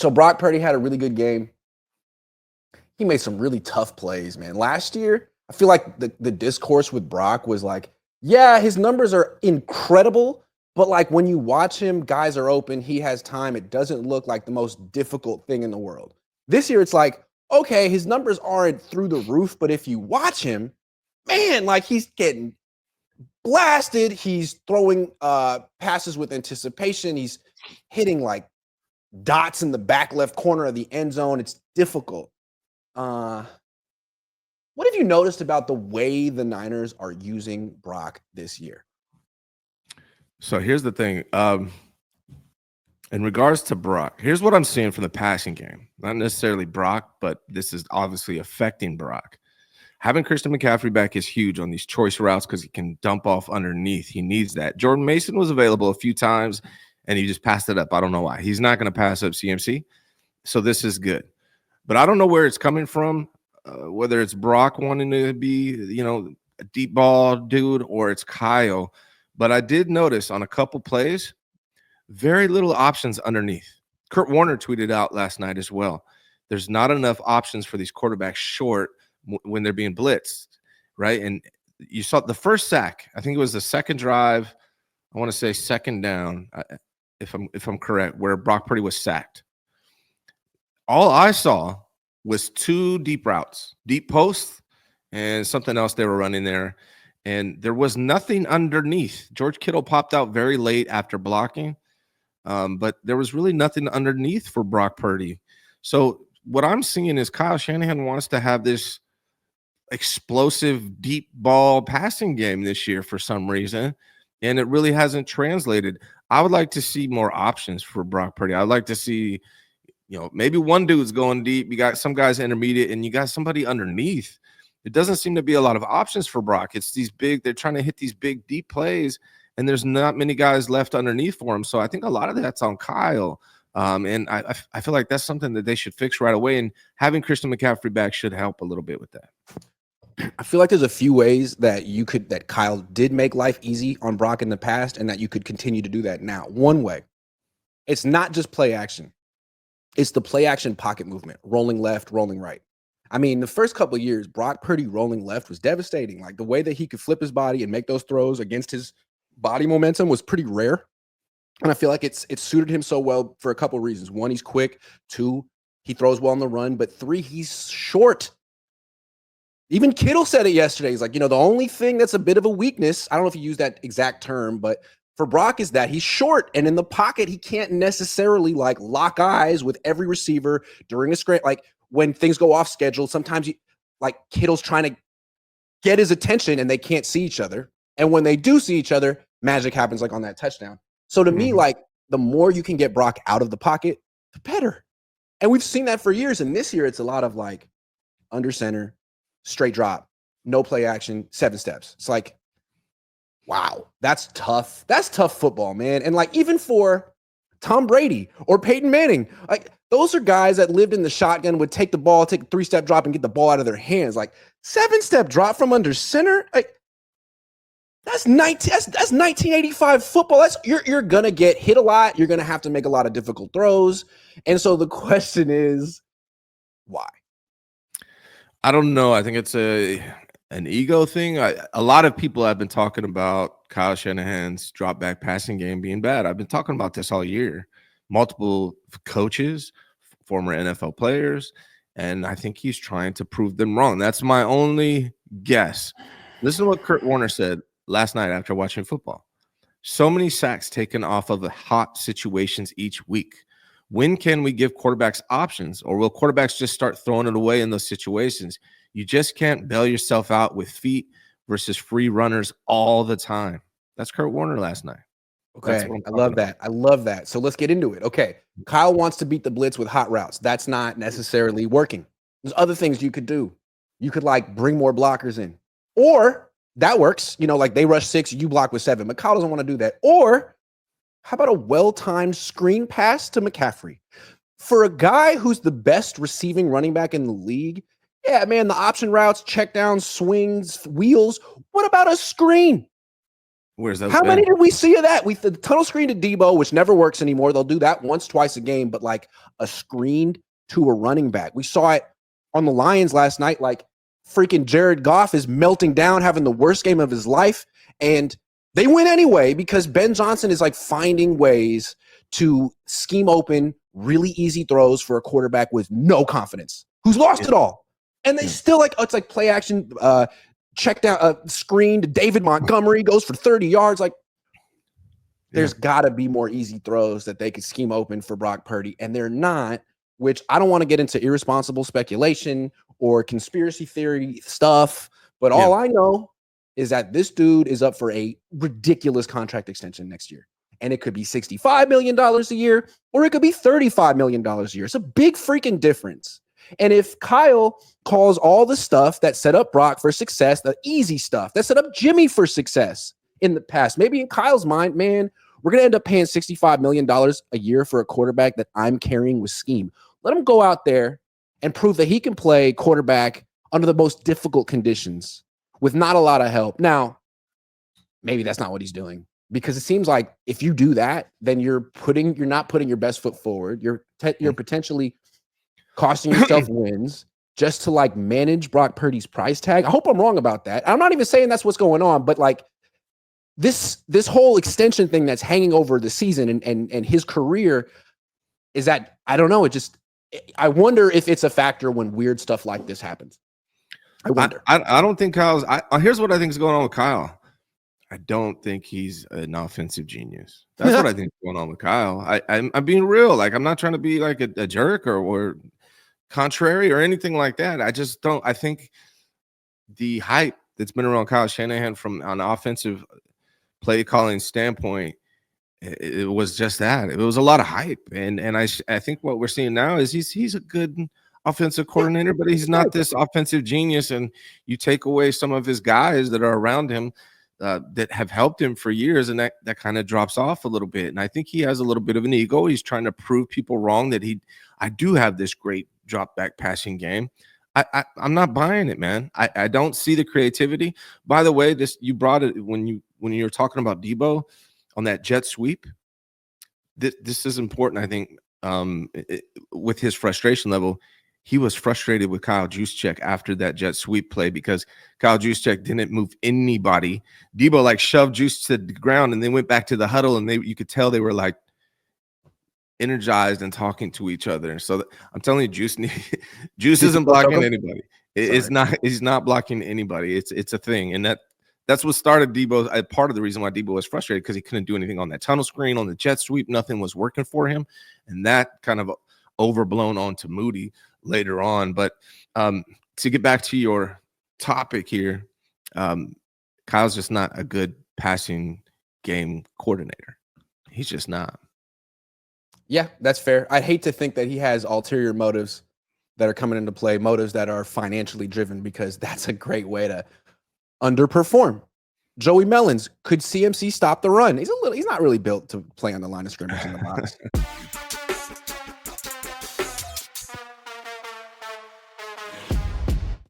So Brock Purdy had a really good game. He made some really tough plays, man. Last year, I feel like the discourse with Brock was like, yeah, his numbers are incredible, but like when you watch him, guys are open, he has time. It doesn't look like the most difficult thing in the world. This year, it's like, okay, his numbers aren't through the roof, but if you watch him, man, like he's getting blasted. He's throwing passes with anticipation. He's hitting like dots in the back left corner of the end zone. It's difficult. What have you noticed about the way the Niners are using Brock this year? So here's the thing. In regards to Brock, here's what I'm seeing from the passing game. Not necessarily Brock, but this is obviously affecting Brock. Having Christian McCaffrey back is huge on these choice routes because he can dump off underneath. He needs that. Jordan Mason was available a few times, and he just passed it up. I don't know why. He's not going to pass up CMC, so this is good. But I don't know where it's coming from, whether it's Brock wanting to be, a deep ball dude or it's Kyle. But I did notice on a couple plays, very little options underneath. Kurt Warner tweeted out last night as well. There's not enough options for these quarterbacks short when they're being blitzed, right? And you saw the first sack. I think it was the second drive. I want to say second down, if I'm correct, where Brock Purdy was sacked. All I saw was two deep routes, deep post, and something else they were running there. And there was nothing underneath. George Kittle popped out very late after blocking, but there was really nothing underneath for Brock Purdy. So what I'm seeing is Kyle Shanahan wants to have this explosive deep ball passing game this year for some reason, and it really hasn't translated. I would like to see more options for Brock Purdy. I'd like to see, maybe one dude's going deep. You got some guys intermediate, and you got somebody underneath. It doesn't seem to be a lot of options for Brock. It's these big, they're trying to hit these big, deep plays, and there's not many guys left underneath for him. So I think a lot of that's on Kyle. And I feel like that's something that they should fix right away. And having Christian McCaffrey back should help a little bit with that. I feel like there's a few ways that that Kyle did make life easy on Brock in the past and that you could continue to do that now. One way, it's not just play action. It's the play action pocket movement, rolling left, rolling right. I mean, the first couple of years, Brock Purdy rolling left was devastating. Like the way that he could flip his body and make those throws against his body momentum was pretty rare. And I feel like it's suited him so well for a couple of reasons. One, he's quick. Two, he throws well on the run. But three, he's short. Even Kittle said it yesterday. He's like, the only thing that's a bit of a weakness, I don't know if he used that exact term, but for Brock is that he's short. And in the pocket, he can't necessarily like lock eyes with every receiver during a screen. Like when things go off schedule, sometimes Kittle's trying to get his attention and they can't see each other. And when they do see each other, magic happens like on that touchdown. So to me, like the more you can get Brock out of the pocket, the better. And we've seen that for years. And this year, it's a lot of like under center, straight drop, no play action, 7 steps. It's like, wow, that's tough. That's tough football, man. And like even for Tom Brady or Peyton Manning, like those are guys that lived in the shotgun, would take the ball, take a 3-step drop and get the ball out of their hands. Like 7-step drop from under center. Like that's 1985 football. That's you're gonna get hit a lot. You're gonna have to make a lot of difficult throws. And so the question is, why? I don't know. I think it's an ego thing. A lot of people have been talking about Kyle Shanahan's drop back passing game being bad. I've been talking about this all year. Multiple coaches, former NFL players, and I think he's trying to prove them wrong. That's my only guess. Listen to what Kurt Warner said last night after watching football. So many sacks taken off of the hot situations each week. When can we give quarterbacks options, or will quarterbacks just start throwing it away in those situations? You just can't bail yourself out with feet versus free runners all the time. That's Kurt Warner last night. Okay, I love that. I love that. So let's get into it. Okay, Kyle wants to beat the blitz with hot routes. That's not necessarily working. There's other things you could do. You could like bring more blockers in, or that works. Like they rush 6, you block with 7. But Kyle doesn't want to do that. Or how about a well-timed screen pass to McCaffrey? For a guy who's the best receiving running back in the league, yeah, man, the option routes, check downs, swings, wheels. What about a screen? Where's those How been? many did we see of that? The tunnel screen to Debo, which never works anymore. They'll do that once, twice a game, but like a screen to a running back. We saw it on the Lions last night. Like freaking Jared Goff is melting down, having the worst game of his life. And they win anyway because Ben Johnson is like finding ways to scheme open really easy throws for a quarterback with no confidence who's lost it all. And they still like, it's like play action, check down screen to David Montgomery goes for 30 yards. Like there's got to be more easy throws that they could scheme open for Brock Purdy. And they're not, which I don't want to get into irresponsible speculation or conspiracy theory stuff. But all I know is that this dude is up for a ridiculous contract extension next year. And it could be $65 million a year, or it could be $35 million a year. It's a big freaking difference. And if Kyle calls all the stuff that set up Brock for success, the easy stuff that set up Jimmy for success in the past, maybe in Kyle's mind, man, we're going to end up paying $65 million a year for a quarterback that I'm carrying with scheme. Let him go out there and prove that he can play quarterback under the most difficult conditions with not a lot of help. Now, maybe that's not what he's doing, because it seems like if you do that, then you're not putting your best foot forward. You're potentially costing yourself wins just to like manage Brock Purdy's price tag. I hope I'm wrong about that. I'm not even saying that's what's going on, but like this whole extension thing that's hanging over the season and his career is that, I don't know. I wonder if it's a factor when weird stuff like this happens. I wonder. I don't think Kyle's. Here's what I think is going on with Kyle. I don't think he's an offensive genius. That's what I think is going on with Kyle. I'm being real. Like, I'm not trying to be like a jerk or contrary or anything like that. I just don't. I think the hype that's been around Kyle Shanahan from an offensive play calling standpoint, it was just that. It was a lot of hype, and I think what we're seeing now is he's a good offensive coordinator, but he's not this offensive genius. And you take away some of his guys that are around him that have helped him for years, and that kind of drops off a little bit. And I think he has a little bit of an ego. He's trying to prove people wrong that I do have this great drop back passing game. I'm not buying it, man. I don't see the creativity. By the way, you brought it when you were talking about Debo on that jet sweep. This is important, I think, with his frustration level. He was frustrated with Kyle Juszczyk after that jet sweep play because Kyle Juszczyk didn't move anybody. Debo like shoved Juice to the ground and then went back to the huddle, and you could tell they were like energized and talking to each other. And so I'm telling you, Juice isn't blocking anybody. He's not blocking anybody. It's a thing, and that's what started Debo. Part of the reason why Debo was frustrated, because he couldn't do anything on that tunnel screen, on the jet sweep. Nothing was working for him, and that kind of overblown onto Moody later on. But to get back to your topic here, Kyle's just not a good passing game coordinator. He's just not. Yeah, that's fair. I'd hate to think that he has ulterior motives that are coming into play, motives that are financially driven, because that's a great way to underperform. Joey Mellons, could CMC stop the run? He's not really built to play on the line of scrimmage in the box.